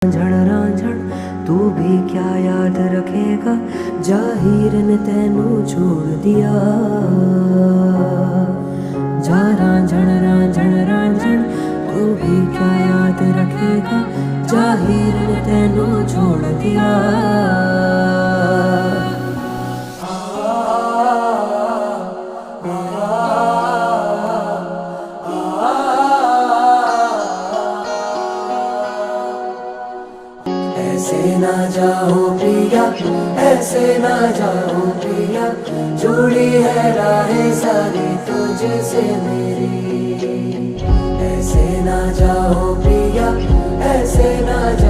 रांझण तू भी क्या याद रखेगा, जाहिर ने तेनू छोड़ दिया। जा रांझण रांझण रांझण तू भी क्या याद रखेगा, जाहिर ने तेनू छोड़ दिया। ऐसे ना जाओ पिया, ऐसे ना जाओ पिया, जुड़ी है राहें सारी तुझसे मेरी। ऐसे ना जाओ पिया, ऐसे ना जाओ